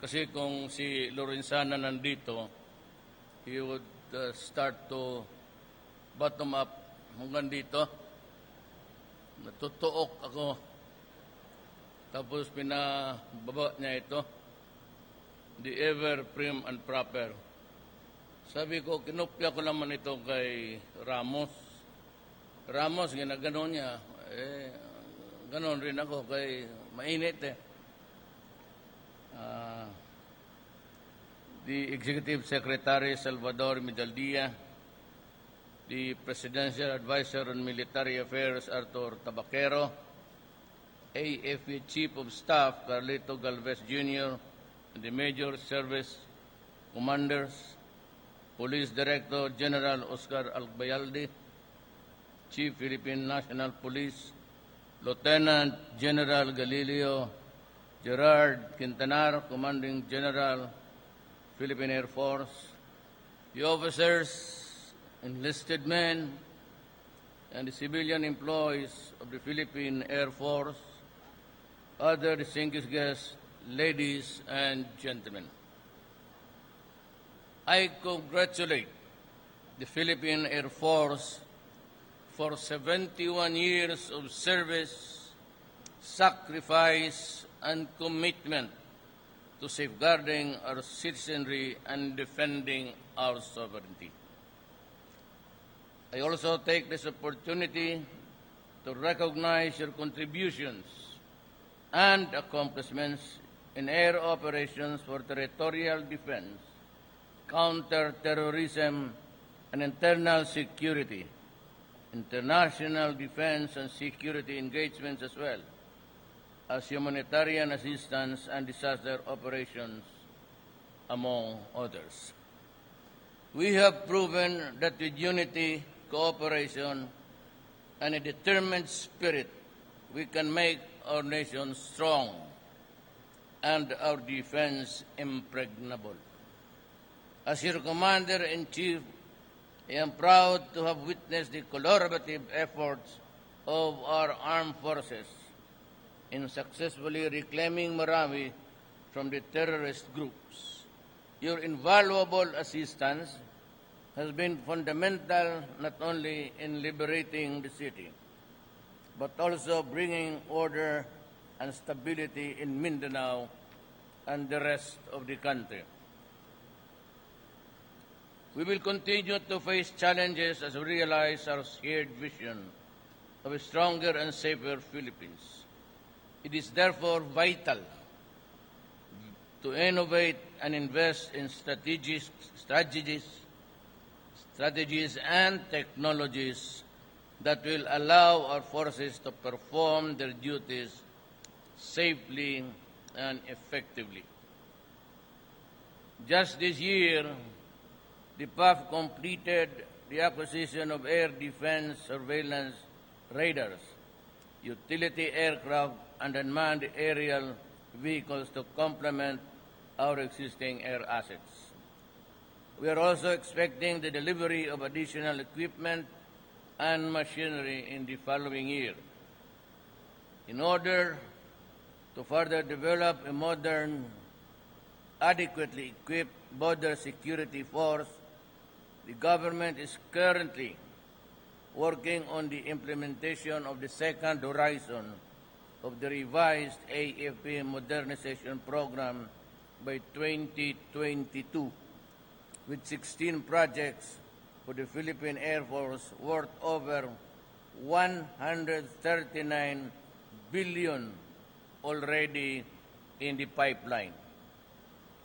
Kasi kung si Lorenzana nandito, he would start to bottom up hanggang dito. Natutuok ako. Tapos pinababa niya ito. The ever prim and proper. Sabi ko, kinopya ko naman ito kay Ramos. Ramos, ginaganon niya. Ganon rin ako kay mainit The Executive Secretary Salvador Medaldia, the Presidential Advisor on Military Affairs Arthur Tabaquero, AFP Chief of Staff Carlito Galvez Jr., and the Major Service Commanders, Police Director General Oscar Albayalde, Chief Philippine National Police, Lieutenant General Galileo Gerard Quintanar, Commanding General, Philippine Air Force, the officers, enlisted men, and the civilian employees of the Philippine Air Force, other distinguished guests, ladies and gentlemen. I congratulate the Philippine Air Force for 71 years of service, sacrifice, and commitment to safeguarding our citizenry and defending our sovereignty. I also take this opportunity to recognize your contributions and accomplishments in air operations for territorial defense, counter-terrorism, and internal security, international defense and security engagements as well as humanitarian assistance and disaster operations, among others. We have proven that with unity, cooperation, and a determined spirit, we can make our nation strong and our defense impregnable. As your Commander-in-Chief, I am proud to have witnessed the collaborative efforts of our armed forces in successfully reclaiming Marawi from the terrorist groups. Your invaluable assistance has been fundamental not only in liberating the city, but also bringing order and stability in Mindanao and the rest of the country. We will continue to face challenges as we realize our shared vision of a stronger and safer Philippines. It is therefore vital to innovate and invest in strategies and technologies that will allow our forces to perform their duties safely and effectively. Just this year, the PAF completed the acquisition of air defense surveillance radars, utility aircraft, and unmanned aerial vehicles to complement our existing air assets. We are also expecting the delivery of additional equipment and machinery in the following year. In order to further develop a modern, adequately equipped border security force, the government is currently working on the implementation of the second horizon of the revised AFP modernization program by 2022, with 16 projects for the Philippine Air Force worth over 139 billion already in the pipeline.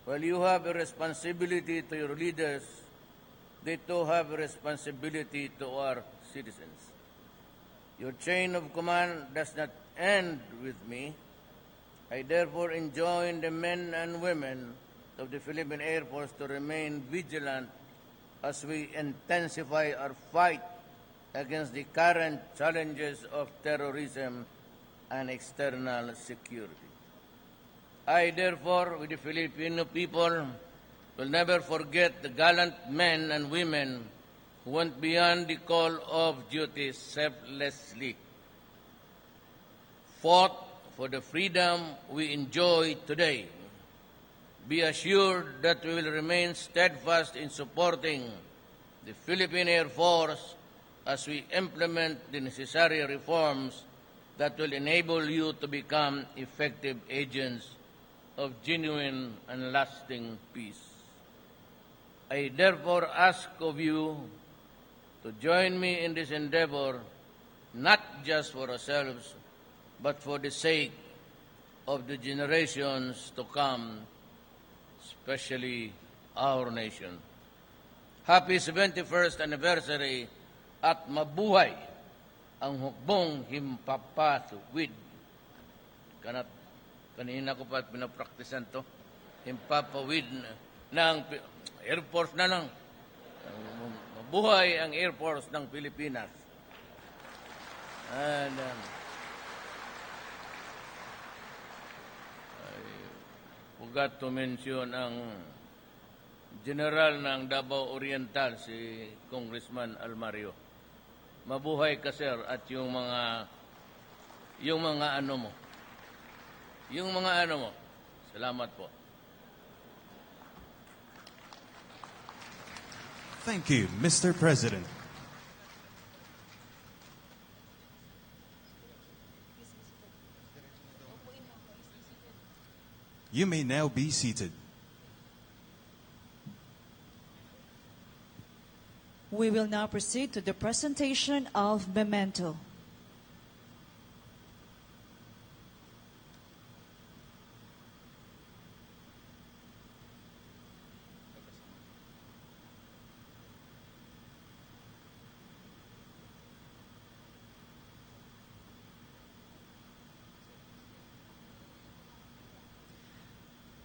While you have a responsibility to your leaders, they too have a responsibility to our citizens. Your chain of command does not end with me. I therefore enjoin the men and women of the Philippine Air Force to remain vigilant as we intensify our fight against the current challenges of terrorism and external security. I therefore, with the Filipino people, will never forget the gallant men and women who went beyond the call of duty selflessly, fought for the freedom we enjoy today, Be assured that we will remain steadfast in supporting the Philippine Air Force as we implement the necessary reforms that will enable you to become effective agents of genuine and lasting peace. I therefore ask of you to join me in this endeavor, not just for ourselves, but for the sake of the generations to come, especially our nation. Happy 71st anniversary at mabuhay ang hukbong himpapatuwid. Kanina ko pa pinapraktisan to. Himpapawid ng Air Force na lang. Mabuhay ang Air Force ng Pilipinas. And I forgot to mention ang General ng Davao Oriental, si Congressman Almario. Mabuhay ka, sir, at yung mga ano mo. Yung mga ano mo. Salamat po. Thank you, Mr. President. You may now be seated. We will now proceed to the presentation of memento.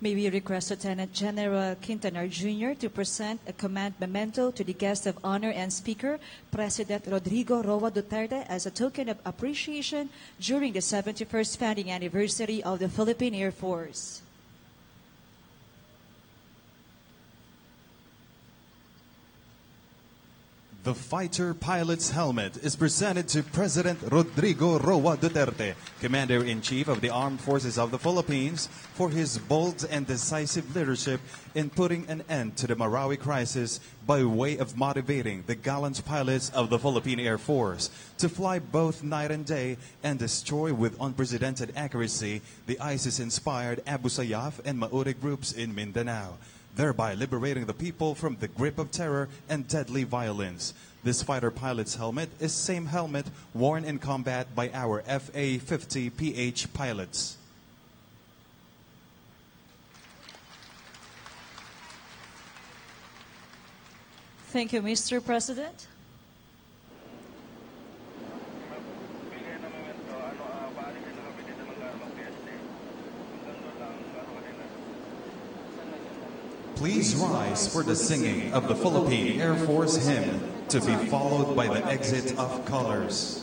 May we request Lieutenant General Quintanar Jr. to present a command memento to the guest of honor and speaker, President Rodrigo Roa Duterte, as a token of appreciation during the 71st founding anniversary of the Philippine Air Force. The fighter pilot's helmet is presented to President Rodrigo Roa Duterte, Commander-in-Chief of the Armed Forces of the Philippines, for his bold and decisive leadership in putting an end to the Marawi crisis by way of motivating the gallant pilots of the Philippine Air Force to fly both night and day and destroy with unprecedented accuracy the ISIS-inspired Abu Sayyaf and Maute groups in Mindanao, thereby liberating the people from the grip of terror and deadly violence. This fighter pilot's helmet is same helmet worn in combat by our FA-50PH pilots. Thank you, Mr. President. Please rise for the singing of the Philippine Air Force hymn, to be followed by the exit of colors.